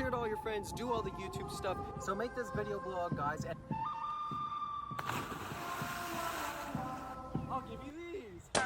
share to all your friends, do all the YouTube stuff. So make this video blow up, guys. And I'll give you these.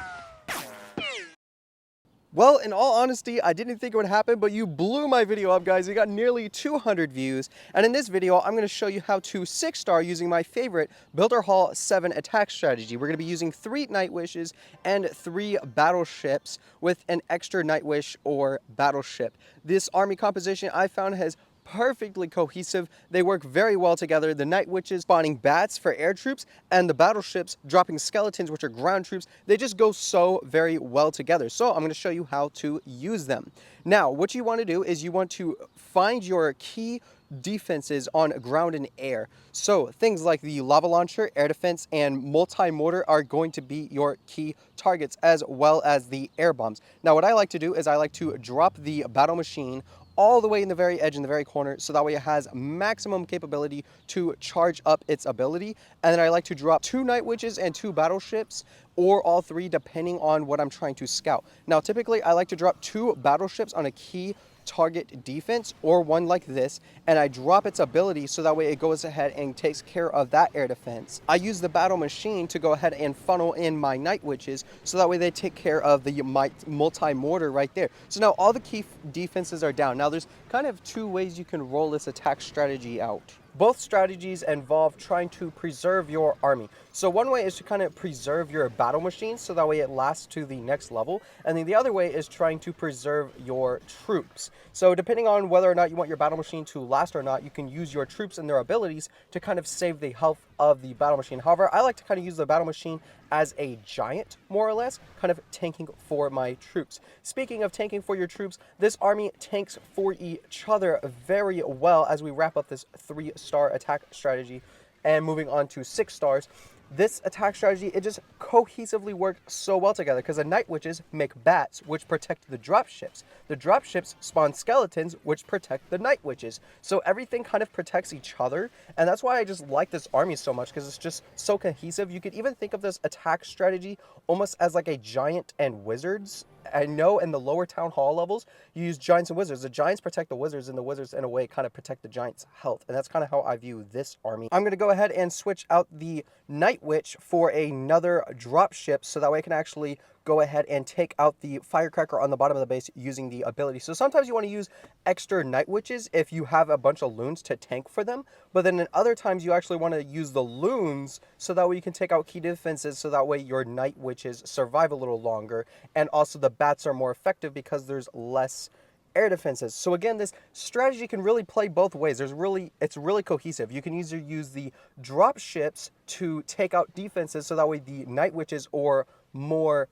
Well, in all honesty, I didn't think it would happen, but you blew my video up, guys. We got nearly 200 views. And in this video, I'm going to show you how to 6-star using my favorite Builder Hall 7 attack strategy. We're going to be using 3 Nightwishes and 3 battleships with an extra Nightwish or battleship. This army composition I found has perfectly cohesive. They work very well together. The Night Witches spawning bats for air troops and the battleships dropping skeletons, which are ground troops. They just go so very well together. So I'm going to show you how to use them. Now, what you want to do is you want to find your key defenses on ground and air. So things like the lava launcher, air defense, and multi-mortar are going to be your key targets, as well as the air bombs. Now, what I like to do is I like to drop the battle machine all the way in the very edge, in the very corner, so that way it has maximum capability to charge up its ability. And then I like to drop 2 Night Witches and 2 battleships, or all 3 depending on what I'm trying to scout. Now typically I like to drop 2 battleships on a key target defense, or one like this, and I drop its ability so that way it goes ahead and takes care of that air defense. I use the battle machine to go ahead and funnel in my Night Witches so that way they take care of the multi-mortar right there. So now all the key defenses are down. Now there's kind of 2 ways you can roll this attack strategy out. Both strategies involve trying to preserve your army. So one way is to kind of preserve your battle machine so that way it lasts to the next level. And then the other way is trying to preserve your troops. So depending on whether or not you want your battle machine to last or not, you can use your troops and their abilities to kind of save the health of the battle machine. However, I like to kind of use the battle machine as a giant, more or less, kind of tanking for my troops. Speaking of tanking for your troops, this army tanks for each other very well as we wrap up this 3-star attack strategy and moving on to 6 stars. This attack strategy, it just cohesively worked so well together because the Night Witches make bats, which protect the dropships. The dropships spawn skeletons, which protect the Night Witches. So everything kind of protects each other, and that's why I just like this army so much, because it's just so cohesive. You could even think of this attack strategy almost as like a giant and wizards. I know in the lower town hall levels, you use giants and wizards. The giants protect the wizards, and the wizards, in a way, kind of protect the giants' health. And that's kind of how I view this army. I'm going to go ahead and switch out the Night Witch for another drop ship, so that way I can actually go ahead and take out the firecracker on the bottom of the base using the ability. So sometimes you want to use extra Night Witches if you have a bunch of loons to tank for them, but then in other times you actually want to use the loons so that way you can take out key defenses, so that way your Night Witches survive a little longer, and also the bats are more effective because there's less air defenses. So again, this strategy can really play both ways. It's really cohesive. You can either use the drop ships to take out defenses, so that way the Night Witches are more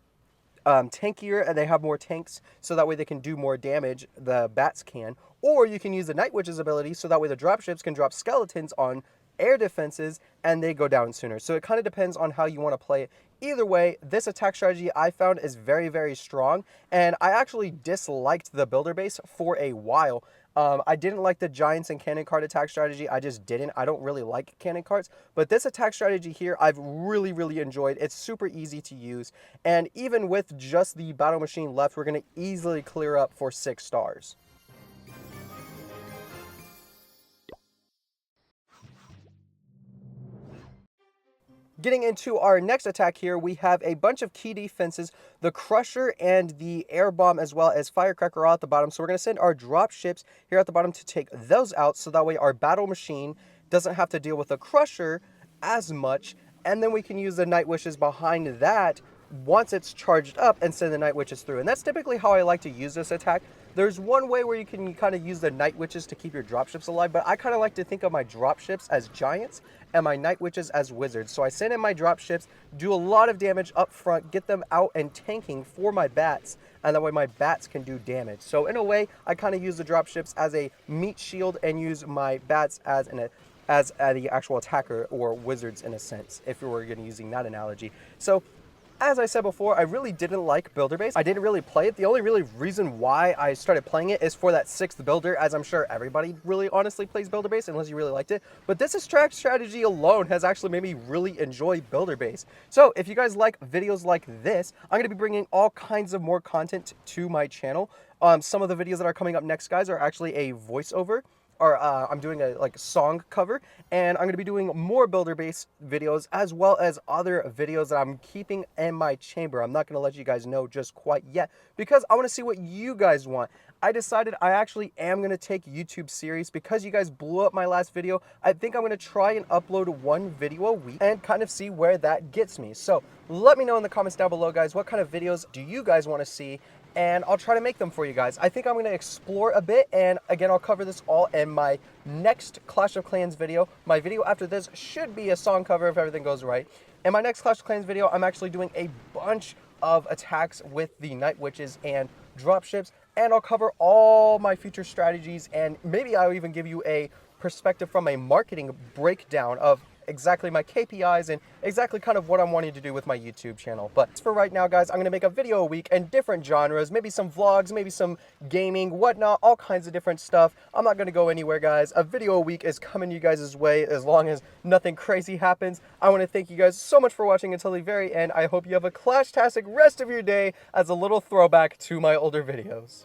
tankier and they have more tanks, so that way they can do more damage, the bats can. Or you can use the Night Witch's ability so that way the dropships can drop skeletons on air defenses and they go down sooner. So it kind of depends on how you want to play it. Either way, this attack strategy I found is very, very strong, and I actually disliked the builder base for a while. I didn't like the giants and cannon cart attack strategy. I just didn't. I don't really like cannon carts, but this attack strategy here I've really, really enjoyed. It's super easy to use, and even with just the battle machine left, we're going to easily clear up for 6 stars. Getting into our next attack here, we have a bunch of key defenses, the Crusher and the Air Bomb, as well as Firecracker at the bottom. So we're going to send our drop ships here at the bottom to take those out, so that way our battle machine doesn't have to deal with the Crusher as much. And then we can use the Night Wishes behind that once it's charged up and send the Night Witches through. And that's typically how I like to use this attack. There's one way where you can kind of use the Night Witches to keep your dropships alive, but I kind of like to think of my dropships as giants and my Night Witches as wizards. So I send in my dropships, do a lot of damage up front, get them out and tanking for my bats, and that way my bats can do damage. So in a way, I kind of use the dropships as a meat shield and use my bats as the actual attacker, or wizards in a sense, if we were going to using that analogy. So as I said before, I really didn't like Builder Base. I didn't really play it. The only really reason why I started playing it is for that 6th builder, as I'm sure everybody really honestly plays Builder Base unless you really liked it. But this strategy alone has actually made me really enjoy Builder Base. So if you guys like videos like this, I'm going to be bringing all kinds of more content to my channel. Some of the videos that are coming up next, guys, are actually a voiceover, or I'm doing a song cover, and I'm going to be doing more builder-based videos as well as other videos that I'm keeping in my chamber. I'm not going to let you guys know just quite yet because I want to see what you guys want. I decided I actually am going to take YouTube serious because you guys blew up my last video. I think I'm going to try and upload one video a week and kind of see where that gets me. So let me know in the comments down below, guys, what kind of videos do you guys want to see, and I'll try to make them for you guys. I think I'm going to explore a bit, and again, I'll cover this all in my next Clash of Clans video. My video after this should be a song cover if everything goes right. In my next Clash of Clans video, I'm actually doing a bunch of attacks with the Night Witches and dropships, and I'll cover all my future strategies, and maybe I'll even give you a perspective from a marketing breakdown of exactly my KPIs and exactly kind of what I'm wanting to do with my YouTube channel. But for right now, guys, I'm going to make a video a week in different genres, maybe some vlogs, maybe some gaming, whatnot, all kinds of different stuff. I'm not going to go anywhere, guys. A video a week is coming you guys' way as long as nothing crazy happens. I want to thank you guys so much for watching until the very end. I hope you have a Clash-tastic rest of your day as a little throwback to my older videos.